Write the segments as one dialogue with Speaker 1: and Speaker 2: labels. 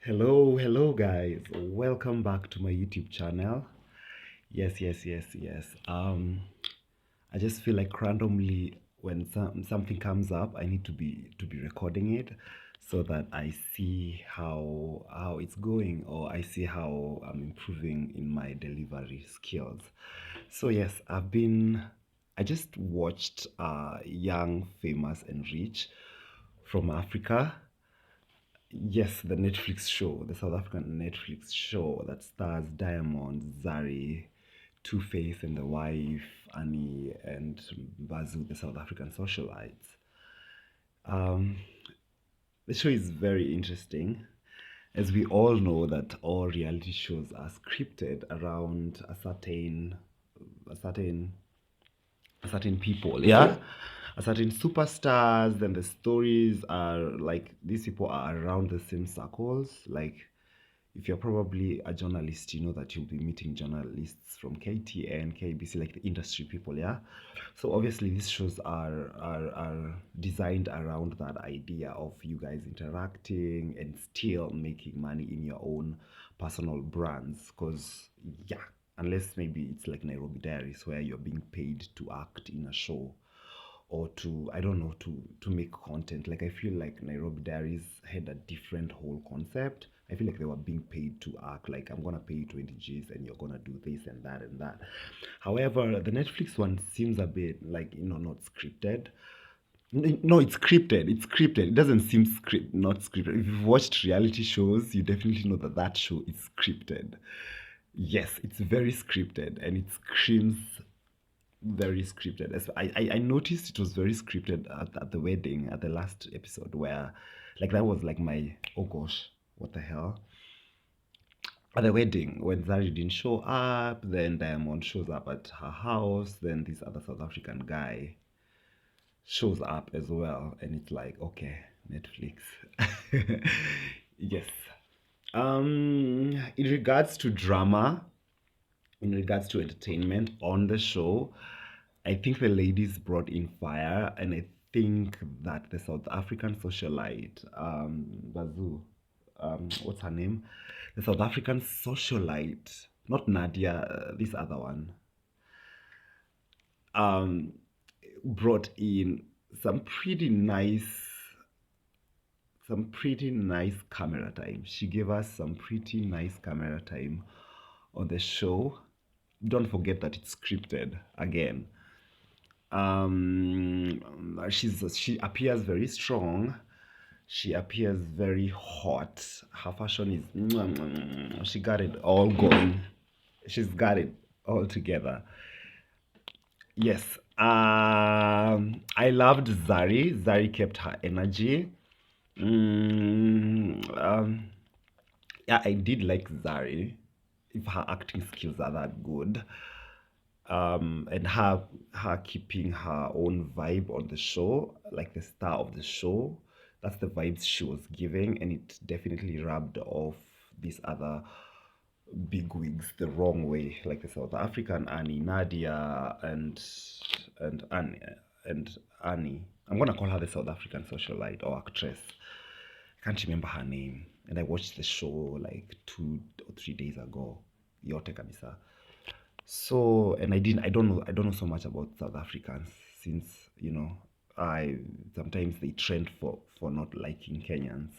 Speaker 1: Hello, guys. Welcome back to my YouTube channel. Yes. I just feel like randomly when something comes up, I need to be recording it so that I see how it's going, or I see how I'm improving in my delivery skills. So yes, I just watched Young, Famous and Rich from Africa. Yes, the Netflix show, the South African Netflix show that stars Diamond, Zari, Two Face, and the wife, Annie, and Bazu, the South African socialites. Um, the show is very interesting, as we all know that all reality shows are scripted around a certain certain people, yeah, a certain superstars. Then the stories are like these people are around the same circles. Like if you're probably a journalist, you know that you'll be meeting journalists from KTN, KBC, like the industry people, yeah. So obviously these shows are designed around that idea of you guys interacting and still making money in your own personal brands. Because yeah, unless maybe it's like Nairobi Diaries where you're being paid to act in a show or to, I don't know, to make content. Like I feel like Nairobi Diaries had a different whole concept. I feel like they were being paid to act, like I'm gonna pay you 20 G's and you're gonna do this and that and that. However, the Netflix one seems a bit like, not scripted. No, it's scripted. It's scripted. It doesn't seem not scripted. If you've watched reality shows, you definitely know that that show is scripted. Yes, it's very scripted and it screams very scripted. I noticed it was very scripted at the wedding, at the last episode, where like that was like my, oh gosh, what the hell. At the wedding, when Zari didn't show up, then Diamond shows up at her house, then this other South African guy shows up as well, and it's like, okay, Netflix. Yes. In regards to drama, in regards to entertainment on the show, I think the ladies brought in fire, and I think that the South African socialite, Bazoo, what's her name? The South African socialite, not Nadia, this other one, um, brought in some pretty nice, some pretty nice camera time. She gave us some pretty nice camera time on the show. Don't forget that it's scripted again. She appears very strong. She appears very hot. Her fashion is she got it all going. She's got it all together. Yes. I loved Zari. Zari kept her energy. Um, yeah, I did like Zari. If her acting skills are that good, and her keeping her own vibe on the show, like the star of the show. That's the vibes she was giving, and it definitely rubbed off these other big wigs the wrong way, like the South African Annie, Nadia, and Annie and Annie. I'm gonna call her the South African socialite or actress. I can't remember her name, and I watched the show like 2 or 3 days ago. Yote kabisa. So, and I don't know so much about South Africans, since, I sometimes they trend for not liking Kenyans.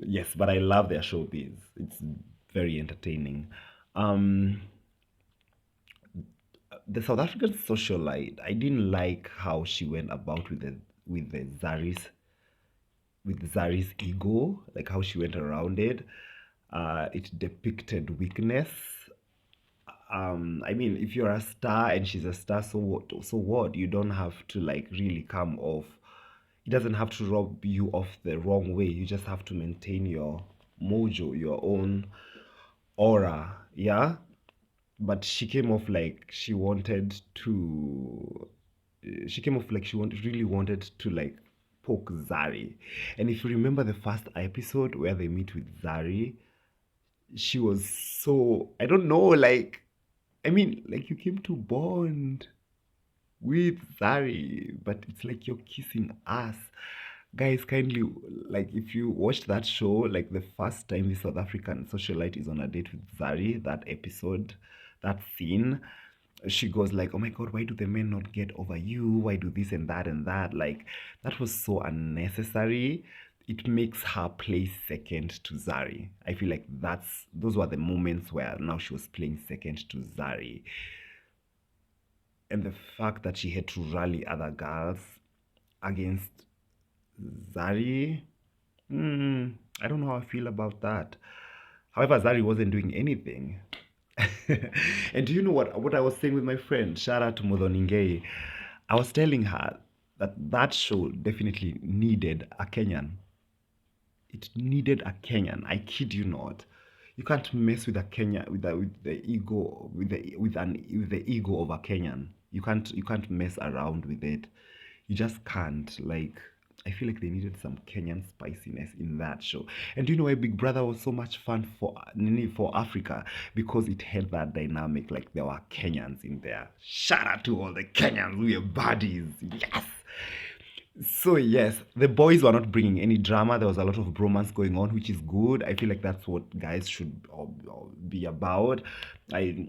Speaker 1: Yes, but I love their showbiz. It's very entertaining. Um, the South African socialite, I didn't like how she went about with the Zari's ego, like how she went around it. It depicted weakness. I mean, if you're a star and she's a star, so what? So what? You don't have to like really come off. It doesn't have to rub you off the wrong way. You just have to maintain your mojo, your own aura. Yeah. But she came off like she wanted to. She came off like really wanted to like poke Zari. And if you remember the first episode where they meet with Zari, she was so, I don't know, like, I mean, like you came to bond with Zari, but it's like you're kissing us. Guys, kindly, like, if you watched that show, like, the first time the South African socialite is on a date with Zari, that episode, that scene, she goes like, "Oh my God, why do the men not get over you? Why do this and that and that?" Like, that was so unnecessary. It makes her play second to Zari. I feel like those were the moments where now she was playing second to Zari. And the fact that she had to rally other girls against Zari, I don't know how I feel about that. However, Zari wasn't doing anything. And do you know what I was saying with my friend? Shout out to Modoningei. I was telling her that that show definitely needed a Kenyan. It needed a Kenyan. I kid you not. You can't mess with a Kenya with the ego with the ego of a Kenyan. You can't mess around with it. You just can't. Like, I feel like they needed some Kenyan spiciness in that show. And do you know why Big Brother was so much fun for Africa? Because it had that dynamic. Like, there were Kenyans in there. Shout out to all the Kenyans. We are buddies. Yes. So yes, the boys were not bringing any drama. There was a lot of bromance going on, which is good. I feel like that's what guys should be about. I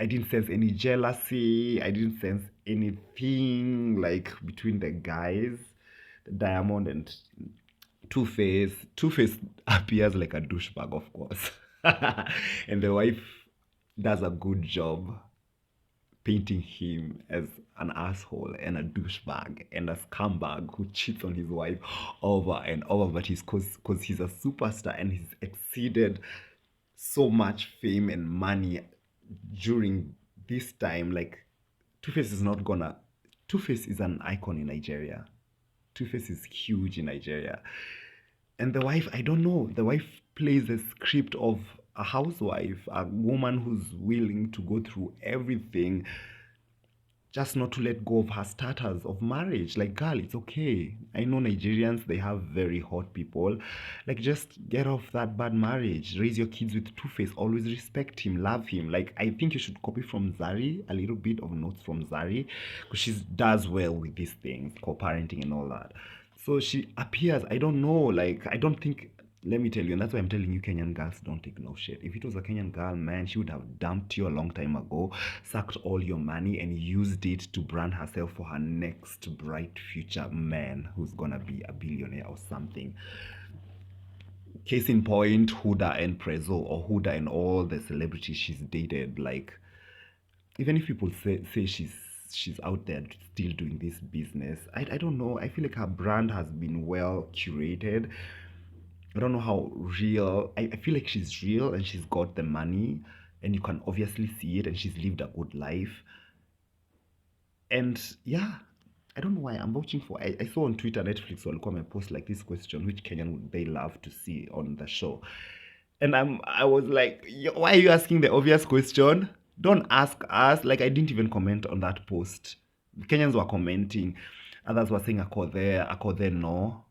Speaker 1: I didn't sense any jealousy. I didn't sense anything like between the guys, Diamond and Two Face. Two Face appears like a douchebag, of course, and the wife does a good job painting him as an asshole and a douchebag and a scumbag who cheats on his wife over and over. But he's because he's a superstar and he's exceeded so much fame and money during this time. Like, Two-Face is not gonna. Two-Face is an icon in Nigeria. Two-Face is huge in Nigeria. And the wife, I don't know, the wife plays the script of a housewife, a woman who's willing to go through everything just not to let go of her status of marriage. Like, girl, it's okay. I know Nigerians, they have very hot people. Like, just get off that bad marriage. Raise your kids with Two-Face. Always respect him, love him. Like, I think you should copy from Zari, a little bit of notes from Zari, because she does well with these things, co-parenting and all that. So she appears, I don't know, like, I don't think, let me tell you, and that's why I'm telling you, Kenyan girls don't take no shit. If it was a Kenyan girl, man, she would have dumped you a long time ago, sucked all your money, and used it to brand herself for her next bright future man who's gonna be a billionaire or something. Case in point, Huda and Prezo, or Huda and all the celebrities she's dated. Like, even if people say she's out there still doing this business, I don't know. I feel like her brand has been well curated. I don't know how real. I feel like she's real and she's got the money, and you can obviously see it, and she's lived a good life. And yeah, I don't know why I'm vouching for. I saw on Twitter, Netflix will come and post like this question: which Kenyan would they love to see on the show? And I was like, why are you asking the obvious question? Don't ask us. Like, I didn't even comment on that post. Kenyans were commenting. Others were saying Akode no.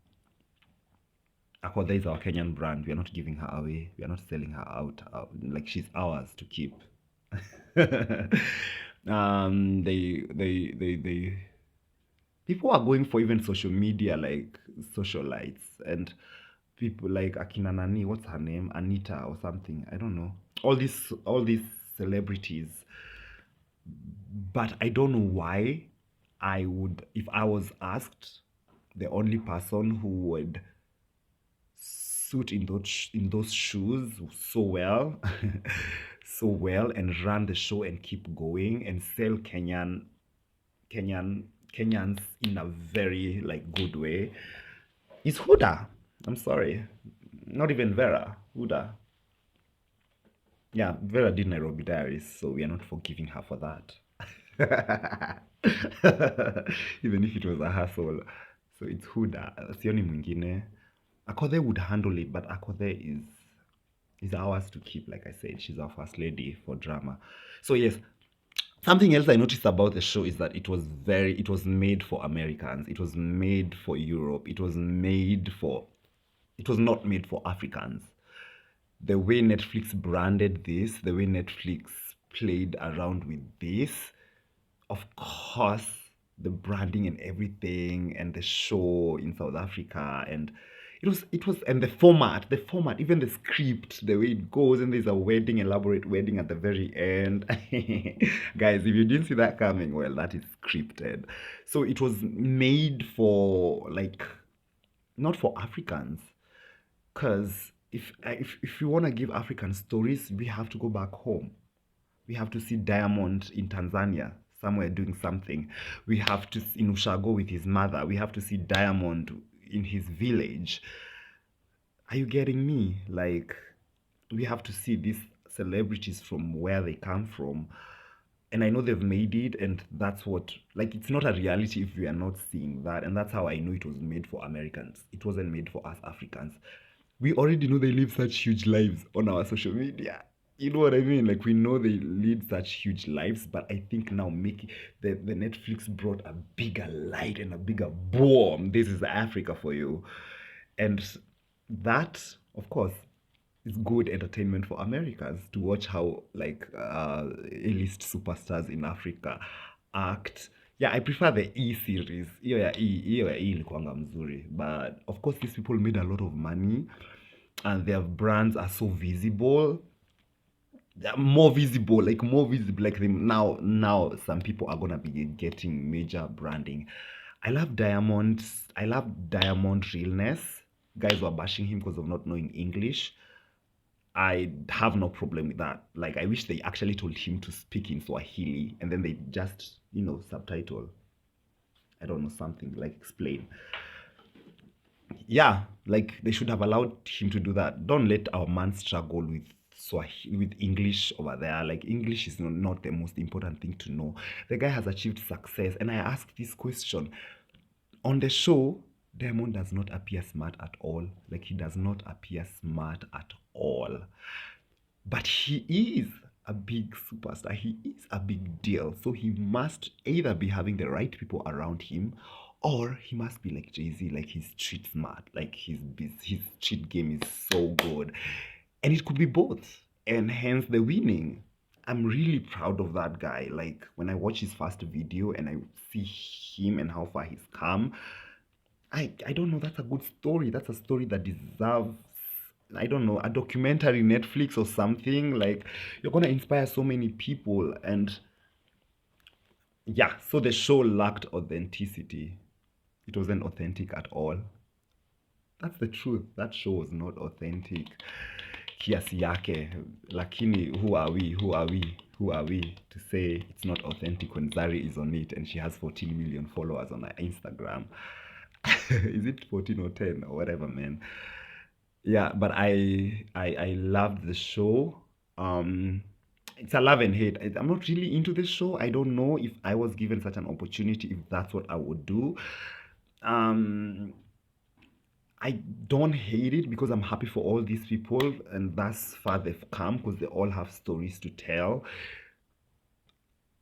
Speaker 1: Akode is our Kenyan brand. We are not giving her away. We are not selling her out. Like, she's ours to keep. They people are going for even social media, like socialites, and people like Akina Nani, what's her name, Anita or something, I don't know, all these celebrities. But I don't know why I would, if I was asked, the only person who would suit in those shoes so well so well and run the show and keep going and sell Kenyan Kenyans in a very like good way is Huda. I'm sorry. Not even Vera. Huda. Yeah, Vera did Nairobi Diaries, so we are not forgiving her for that. Even if it was a hassle. So it's Huda. Sioni mwingine. Akode would handle it, but Akode is ours to keep. Like I said, she's our first lady for drama. So yes, something else I noticed about the show is that it was made for Americans. It was made for Europe. It was not made for Africans. The way Netflix branded this, the way Netflix played around with this, of course, the branding and everything, and the show in South Africa, and it was and the format, even the script, the way it goes, and there's a wedding, elaborate wedding at the very end. Guys, if you didn't see that coming, well, that is scripted. So it was made for, like, not for Africans, because if we want to give African stories, we have to go back home. We have to see Diamond in Tanzania, somewhere doing something. We have to in Ushago with his mother. We have to see Diamond in his village. Are you getting me? Like, we have to see these celebrities from where they come from. And I know they've made it, and that's what, like, it's not a reality if we are not seeing that. And that's how I know it was made for Americans. It wasn't made for us Africans. We already know they live such huge lives on our social media. You know what I mean? Like, we know they lead such huge lives, but I think now making the Netflix brought a bigger light and a bigger boom. This is Africa for you. And that, of course, is good entertainment for Americans to watch how, like, A-list superstars in Africa act. Yeah, I prefer the E series. Hiyo ya E ilikuwanga mzuri. But of course, these people made a lot of money, and their brands are so visible. They're more visible. Like them now, some people are gonna be getting major branding. I love Diamond. I love Diamond realness. Guys were bashing him because of not knowing English. I have no problem with that. Like, I wish they actually told him to speak in Swahili, and then they just, subtitle. I don't know, something like explain. Yeah, like, they should have allowed him to do that. Don't let our man struggle with Swahili, with English over there. Like, English is not the most important thing to know. The guy has achieved success, and I asked this question on the show. Diamond does not appear smart at all. Like, he does not appear smart at all. But he is a big superstar. He is a big deal. So he must either be having the right people around him, or he must be like Jay-Z, like he's street smart, like his street game is so good. And it could be both, and hence the winning. I'm really proud of that guy. Like, when I watch his first video and I see him and how far he's come, I don't know, that's a good story. That's a story that deserves, I don't know, a documentary, Netflix or something. Like, you're gonna inspire so many people. And yeah, so the show lacked authenticity. It wasn't authentic at all. That's the truth. That show was not authentic. Kiasi yake. Lakini, who are we to say it's not authentic when Zari is on it and she has 14 million followers on her Instagram? Is it 14 or 10 or whatever, man? Yeah, but I loved the show. It's a love and hate. I'm not really into this show. I don't know if I was given such an opportunity, if that's what I would do. Um, I don't hate it because I'm happy for all these people, and thus far they've come because they all have stories to tell.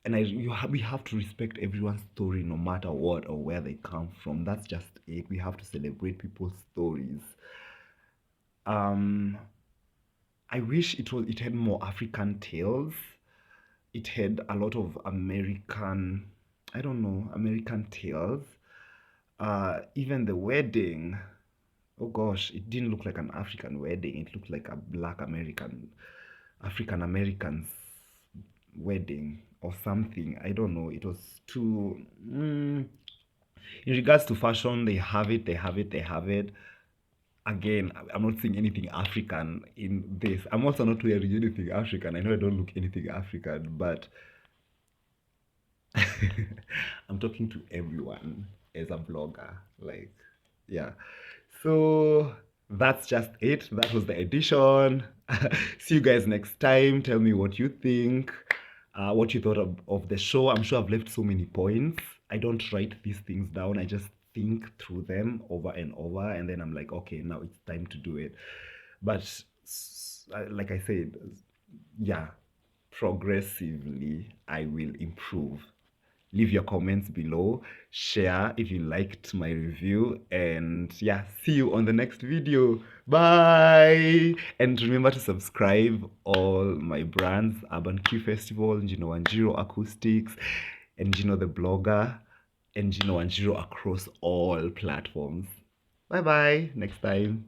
Speaker 1: And we have to respect everyone's story, no matter what or where they come from. That's just it. We have to celebrate people's stories. Um, I wish it had more African tales. It had a lot of American, I don't know, American tales. Even the wedding, oh gosh, it didn't look like an African wedding. It looked like a black African American's wedding or something. I don't know. It was too. In regards to fashion, they have it. Again, I'm not seeing anything African in this. I'm also not wearing anything African. I know I don't look anything African, but I'm talking to everyone as a blogger. Like, yeah. So that's just it. That was the edition. See you guys next time. Tell me what you think, what you thought of the show. I'm sure I've left so many points. I don't write these things down. I just think through them over and over, and then I'm like, okay, now it's time to do it. But like I said, yeah, progressively I will improve. Leave your comments below, share if you liked my review, and yeah, see you on the next video. Bye. And remember to subscribe all my brands: Urban Q Festival, Njino Acoustics, and Njino the blogger. Njino across all platforms. Bye bye. Next time.